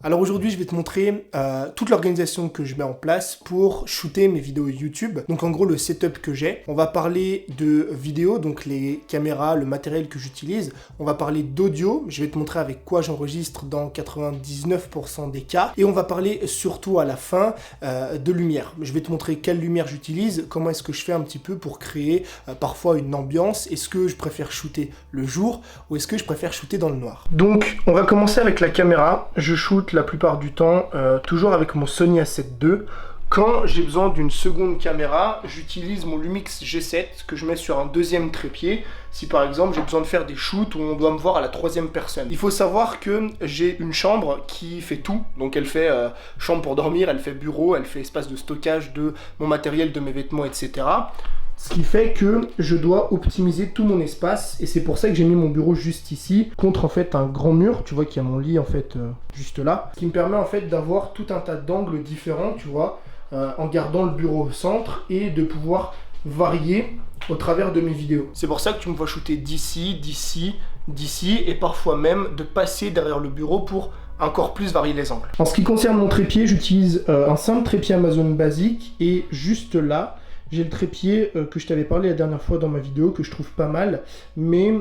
Alors aujourd'hui, je vais te montrer toute l'organisation que je mets en place pour shooter mes vidéos YouTube. Donc en gros, le setup que j'ai. On va parler de vidéo, donc les caméras, le matériel que j'utilise. On va parler d'audio. Je vais te montrer avec quoi j'enregistre dans 99% des cas. Et on va parler surtout à la fin de lumière. Je vais te montrer quelle lumière j'utilise, comment est-ce que je fais un petit peu pour créer parfois une ambiance. Est-ce que je préfère shooter le jour ou est-ce que je préfère shooter dans le noir? Donc on va commencer avec la caméra. Je shoot la plupart du temps toujours avec mon Sony A7 II. Quand j'ai besoin d'une seconde caméra, j'utilise mon Lumix G7 que je mets sur un deuxième trépied. Si par exemple j'ai besoin de faire des shoots où on doit me voir à la troisième personne. Il faut savoir que j'ai une chambre qui fait tout. Donc elle fait chambre pour dormir, elle fait bureau, elle fait espace de stockage de mon matériel, de mes vêtements, etc. Ce qui fait que je dois optimiser tout mon espace et c'est pour ça que j'ai mis mon bureau juste ici contre en fait un grand mur. Tu vois qu'il y a mon lit en fait juste là. Ce qui me permet en fait d'avoir tout un tas d'angles différents, tu vois, en gardant le bureau au centre et de pouvoir varier au travers de mes vidéos. C'est pour ça que tu me vois shooter d'ici, d'ici, d'ici et parfois même de passer derrière le bureau pour encore plus varier les angles. En ce qui concerne mon trépied, j'utilise un simple trépied Amazon basique et juste là, j'ai le trépied que je t'avais parlé la dernière fois dans ma vidéo, que je trouve pas mal, mais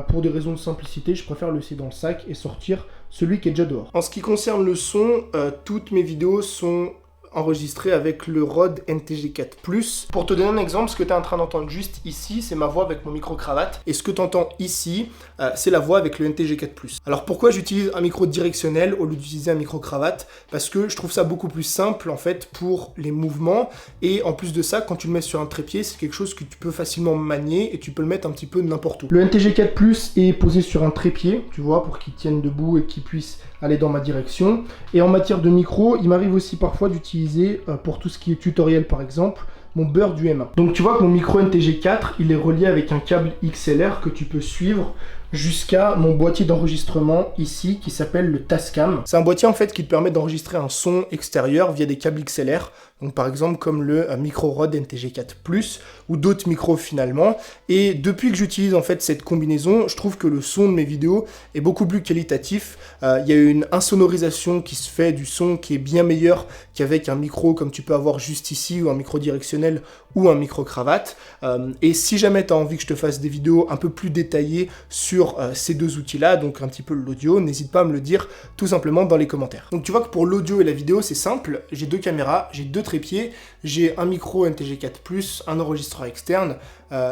pour des raisons de simplicité, je préfère le laisser dans le sac et sortir celui qui est déjà dehors. En ce qui concerne le son, toutes mes vidéos sont enregistré avec le Rode NTG4+. Pour te donner un exemple, ce que tu es en train d'entendre juste ici, c'est ma voix avec mon micro-cravate. Et ce que tu entends ici, c'est la voix avec le NTG4+. Alors pourquoi j'utilise un micro directionnel au lieu d'utiliser un micro-cravate? Parce que je trouve ça beaucoup plus simple en fait pour les mouvements. Et en plus de ça, quand tu le mets sur un trépied, c'est quelque chose que tu peux facilement manier et tu peux le mettre un petit peu n'importe où. Le NTG4+ est posé sur un trépied, tu vois, pour qu'il tienne debout et qu'il puisse aller dans ma direction. Et en matière de micro, il m'arrive aussi parfois d'utiliser, pour tout ce qui est tutoriel par exemple, mon Bird du M1. Donc tu vois que mon micro NTG4, il est relié avec un câble XLR que tu peux suivre jusqu'à mon boîtier d'enregistrement ici qui s'appelle le Tascam. C'est un boîtier en fait qui te permet d'enregistrer un son extérieur via des câbles XLR. Donc par exemple comme le micro Rode NTG4+, ou d'autres micros finalement. Et depuis que j'utilise en fait cette combinaison, je trouve que le son de mes vidéos est beaucoup plus qualitatif. Il y a une insonorisation qui se fait du son qui est bien meilleur qu'avec un micro comme tu peux avoir juste ici, ou un micro directionnel, ou un micro-cravate. Et si jamais tu as envie que je te fasse des vidéos un peu plus détaillées sur ces deux outils-là, donc un petit peu l'audio, n'hésite pas à me le dire tout simplement dans les commentaires. Donc tu vois que pour l'audio et la vidéo, c'est simple. J'ai deux caméras, j'ai deux trépieds, j'ai un micro NTG4+, un enregistreur externe.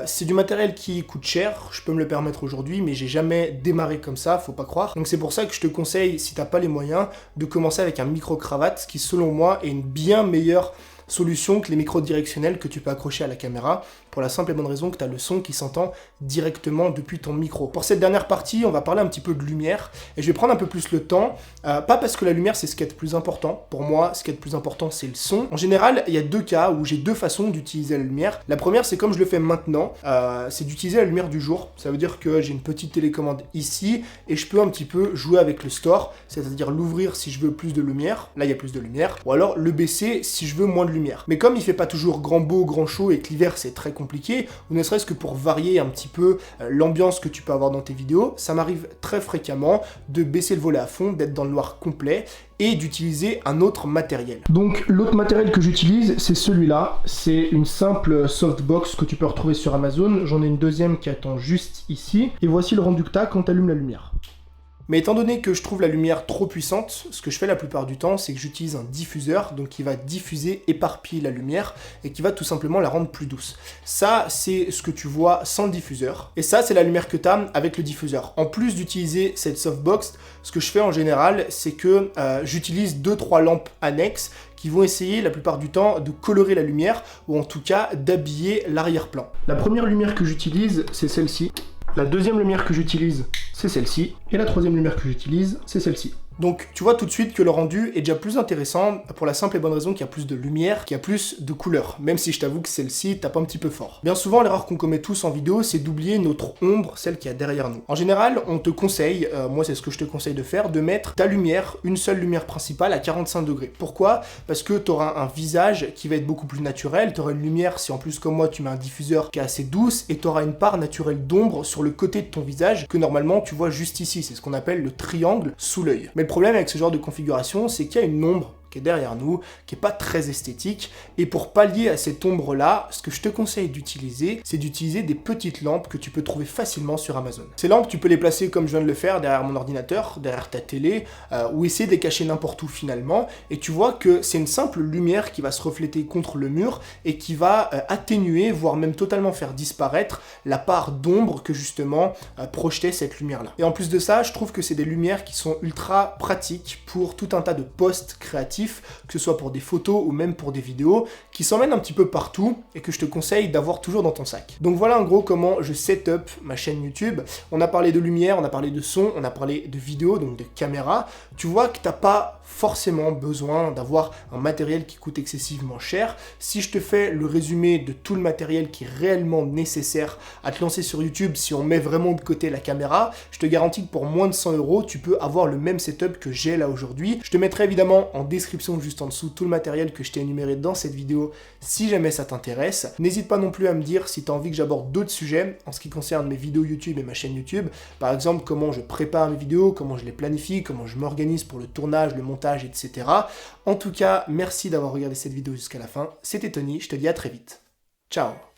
C'est du matériel qui coûte cher, je peux me le permettre aujourd'hui, mais j'ai jamais démarré comme ça, faut pas croire. Donc c'est pour ça que je te conseille, si t'as pas les moyens, de commencer avec un micro-cravate, ce qui selon moi est une bien meilleure solution que les micros directionnels que tu peux accrocher à la caméra, pour la simple et bonne raison que tu as le son qui s'entend directement depuis ton micro. Pour cette dernière partie, on va parler un petit peu de lumière, et je vais prendre un peu plus le temps, pas parce que la lumière c'est ce qui est le plus important, pour moi ce qui est le plus important c'est le son. En général, il y a deux cas où j'ai deux façons d'utiliser la lumière. La première c'est comme je le fais maintenant, c'est d'utiliser la lumière du jour, ça veut dire que j'ai une petite télécommande ici, et je peux un petit peu jouer avec le store, c'est-à-dire l'ouvrir si je veux plus de lumière, là il y a plus de lumière, ou alors le baisser si je veux moins de lumière. Mais comme il fait pas toujours grand beau, grand chaud et que l'hiver c'est très compliqué, ou ne serait-ce que pour varier un petit peu l'ambiance que tu peux avoir dans tes vidéos, ça m'arrive très fréquemment de baisser le volet à fond, d'être dans le noir complet et d'utiliser un autre matériel. Donc l'autre matériel que j'utilise, c'est celui-là. C'est une simple softbox que tu peux retrouver sur Amazon. J'en ai une deuxième qui attend juste ici. Et voici le rendu que tu as quand tu allumes la lumière. Mais étant donné que je trouve la lumière trop puissante, ce que je fais la plupart du temps, c'est que j'utilise un diffuseur, donc qui va diffuser, éparpiller la lumière, et qui va tout simplement la rendre plus douce. Ça, c'est ce que tu vois sans le diffuseur. Et ça, c'est la lumière que tu as avec le diffuseur. En plus d'utiliser cette softbox, ce que je fais en général, c'est que j'utilise 2-3 lampes annexes qui vont essayer la plupart du temps de colorer la lumière, ou en tout cas d'habiller l'arrière-plan. La première lumière que j'utilise, c'est celle-ci. La deuxième lumière que j'utilise, c'est celle-ci. Et la troisième lumière que j'utilise, c'est celle-ci. Donc tu vois tout de suite que le rendu est déjà plus intéressant pour la simple et bonne raison qu'il y a plus de lumière, qu'il y a plus de couleurs, même si je t'avoue que celle-ci tape un petit peu fort. Bien souvent, l'erreur qu'on commet tous en vidéo, c'est d'oublier notre ombre, celle qui est derrière nous. En général, on te conseille, moi c'est ce que je te conseille de faire, de mettre ta lumière, une seule lumière principale à 45 degrés. Pourquoi? Parce que tu auras un visage qui va être beaucoup plus naturel, tu auras une lumière, si en plus comme moi tu mets un diffuseur qui est assez douce, et tu auras une part naturelle d'ombre sur le côté de ton visage que normalement tu vois juste ici, c'est ce qu'on appelle le triangle sous l'œil. Mais le problème avec ce genre de configuration, c'est qu'il y a une ombre qui est derrière nous, qui est pas très esthétique, et pour pallier à cette ombre-là, ce que je te conseille d'utiliser, c'est d'utiliser des petites lampes que tu peux trouver facilement sur Amazon. Ces lampes, tu peux les placer comme je viens de le faire, derrière mon ordinateur, derrière ta télé, ou essayer de les cacher n'importe où finalement, et tu vois que c'est une simple lumière qui va se refléter contre le mur, et qui va atténuer, voire même totalement faire disparaître la part d'ombre que justement projetait cette lumière-là. Et en plus de ça, je trouve que c'est des lumières qui sont ultra pratiques pour tout un tas de posts créatifs, que ce soit pour des photos ou même pour des vidéos, qui s'emmènent un petit peu partout et que je te conseille d'avoir toujours dans ton sac. Donc voilà en gros comment je set up ma chaîne YouTube. On a parlé de lumière, on a parlé de son, on a parlé de vidéo, donc de caméra. Tu vois que t'as pas forcément besoin d'avoir un matériel qui coûte excessivement cher. Si je te fais le résumé de tout le matériel qui est réellement nécessaire à te lancer sur YouTube, si on met vraiment de côté la caméra, je te garantis que pour moins de 100 €, tu peux avoir le même setup que j'ai là aujourd'hui. Je te mettrai évidemment en description juste en dessous tout le matériel que je t'ai énuméré dans cette vidéo si jamais ça t'intéresse. N'hésite pas non plus à me dire si tu as envie que j'aborde d'autres sujets en ce qui concerne mes vidéos YouTube et ma chaîne YouTube. Par exemple, comment je prépare mes vidéos, comment je les planifie, comment je m'organise pour le tournage, le montage, etc. En tout cas, merci d'avoir regardé cette vidéo jusqu'à la fin. C'était Tony, je te dis à très vite. Ciao!